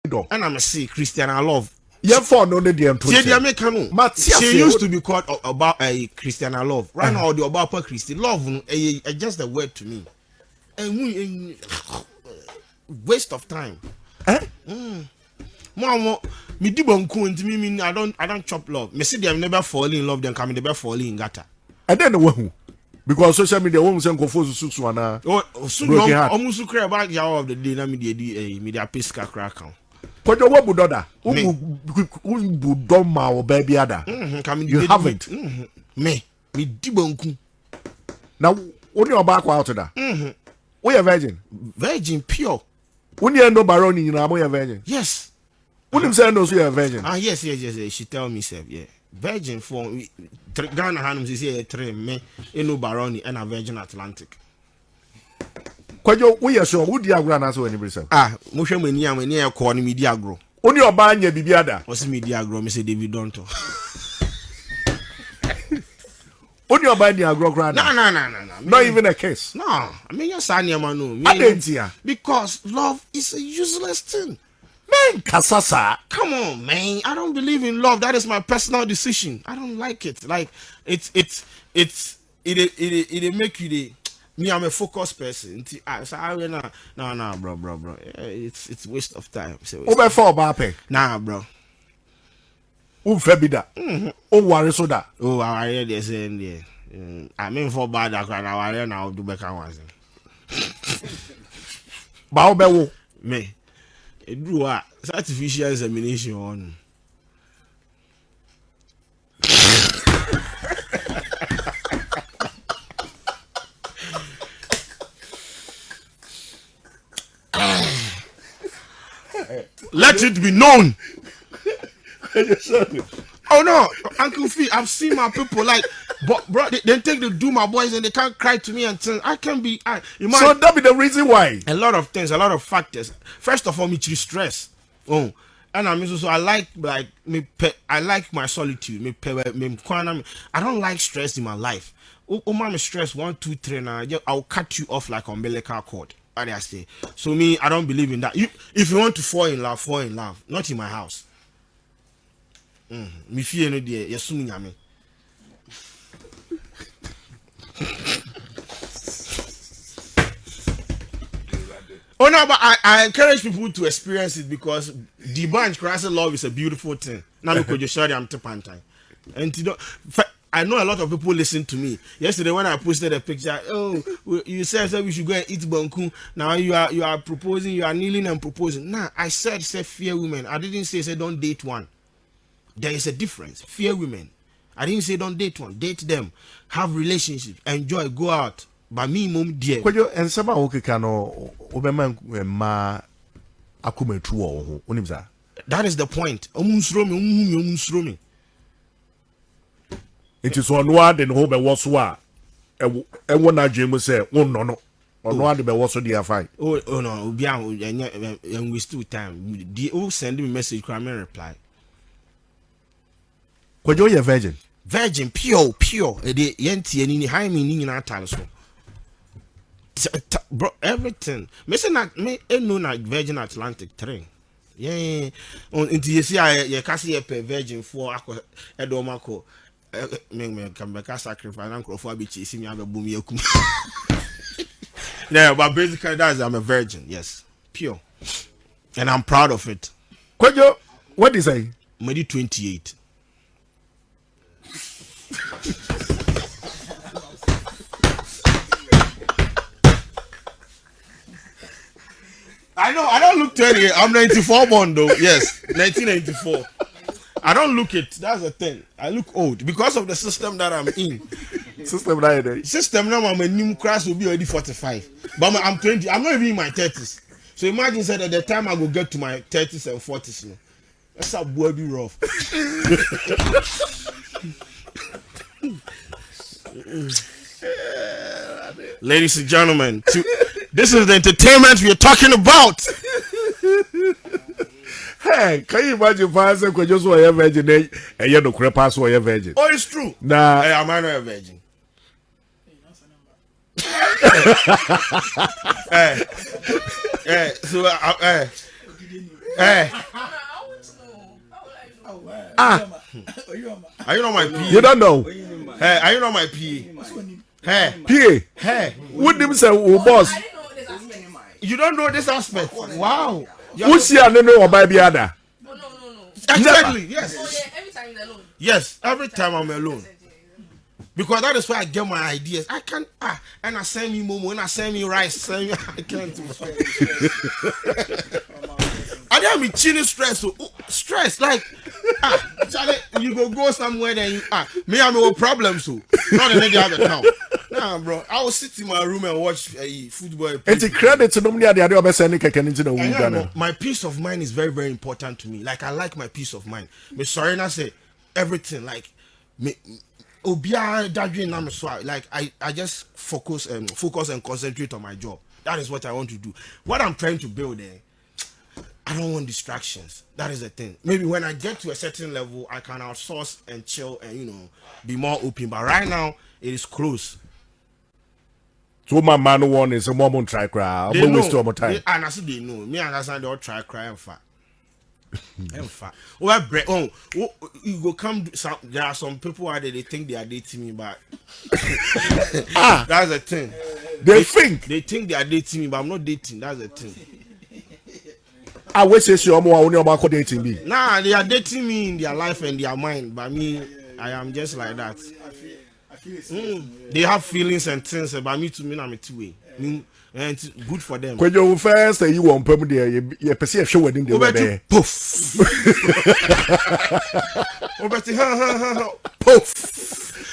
And I'm a see Christian I love. Yeah, for no the she used to be called about a Christian I love. Right now, the about Christian love just a word to me. And waste of time. Mama, me I don't chop love. Me see them never fall in love, then come never fall in gata. I don't know who. Because social media won't send confused Suswana. Oh, soon almost cry about the hour of the day. Let me media pesca crack. But what would other? Who don't my baby other? You haven't. Me dibonku. Now, when you're back out of that, we are virgin pure. When you know Baroni, you know, I'm a virgin. Yes. When you say no, you are virgin. Yes. She tell me, sir, yeah. Virgin for Ghana Hanums is here, three me, no Baroni, and a Virgin Atlantic. Kwadwo, we are sure, who diagram as well, anybody say? Motion when you are near corner media grow. Only your band, you be other. What's media grow, Mr. David Donto? Only your band, you grow grand. No. Not even a case. No, I mean, you're saying, man, I didn't hear. Because love is a useless thing. Man, Kasasa. Come on, man. I don't believe in love. That is my personal decision. I don't like it. Like it make you the me. I'm a focused person. No, bro. It's waste of time. Over for Bape. Nah, bro. Febida. Worry so that. Oh, I hear they saying there. I mean for bad. I hear now do better ones. Bao me. It drew a artificial examination on. Let it be known. Oh no, Uncle Fee, I've seen my people like, but bro, they take the do my boys and they can't cry to me until I can be. So that be the reason why. A lot of things, a lot of factors. First of all, me stress. Oh, and I'm also I like me. I like my solitude. I don't like stress in my life. My stress 1, 2, 3 now. I'll cut you off like umbilical cord. What I say. So me, I don't believe in that. If you want to fall in love. Not in my house. Me fear no dear. Yes, me. Oh no, but I encourage people to experience it because the bunch crossing love is a beautiful thing. Now look what you showed I'm time. And you know, I know a lot of people listen to me. Yesterday when I posted a picture, oh, you said we should go and eat banku. Now you are proposing, you are kneeling and proposing. Nah, I said fear women. I didn't say don't date one. There is a difference. Fear women. I didn't say don't date one. Date them. Have relationships. Enjoy. Go out. But me, mom, dear. Kwadwo and some okay cano obema ma akume true onimza. That is the point. Omunsromi. It is one word and hope was wa. And one I Jim say, oh no. Or no one be also dear fight. Oh no, and we still time. The old send me message, crime and reply. Kwadwo you virgin. Virgin, pure. The yenti and in high meaning in our time so. Bro, everything. Me no na Virgin Atlantic 3. Yeah. On into you see I kasi a Virgin 4 ako edomako. Me come back sacrifice and for be chasing me have a boom yakum. Yeah, but basically that's I'm a virgin. Yes, pure, and I'm proud of it. Kwadwo, what is I? Maybe 28. I know, I don't look 28. I'm 94 born though. Yes, 1994. I don't look it. That's the thing. I look old because of the system that I'm in. System now I'm a new class will be already 45. But I'm 20. I'm not even in my 30s. So imagine said at the time I will get to my 30s and 40s. You know, that's how boy be rough. Ladies and gentlemen, this is the entertainment we are talking about. Hey, can you imagine passing when you saw a virgin and you don't crap pass or a virgin? Oh, it's true. Nah, I'm not a virgin. Eh. Ah, Are you not my PA? you don't know. Hey, are you not my PA? Hey, PA. hey. What them say, oh boss? You don't know this aspect. Wow. Who see a no or by the other? No. Exactly. Yes. Oh yeah, every time you're alone. Yes. Every time I'm alone. Because that is where I get my ideas. I can't and I send me momo and I send me rice. I can't. I don't be chilling stress. So stress like Charlie, you go somewhere then you me have no problems so not in any other town. Nah, bro. I will sit in my room and watch football. It's a credit to normally the other person can into the wood. My peace of mind is very, very important to me. Like I like my peace of mind. Me sorry, I say everything like me. Like I just focus and concentrate on my job. That is what I want to do. What I'm trying to build there, I don't want distractions. That is the thing. Maybe when I get to a certain level, I can outsource and chill and be more open. But right now, it is close. So my man one is a moment try cry. They know. More time. And I see they know. Me understand they all try cry and fat. You go come. There are some people out there they think they are dating me, but that's the thing. They think they are dating me, but I'm not dating. That's the thing. I wish you only about dating me. Nah, they are dating me in their life and their mind, but me, I am just like that. They have feelings and things, but me to me, I'm a two-way. And it's good for them. When you first say you want permit there, you perceive show wedding there. Poof. Poof.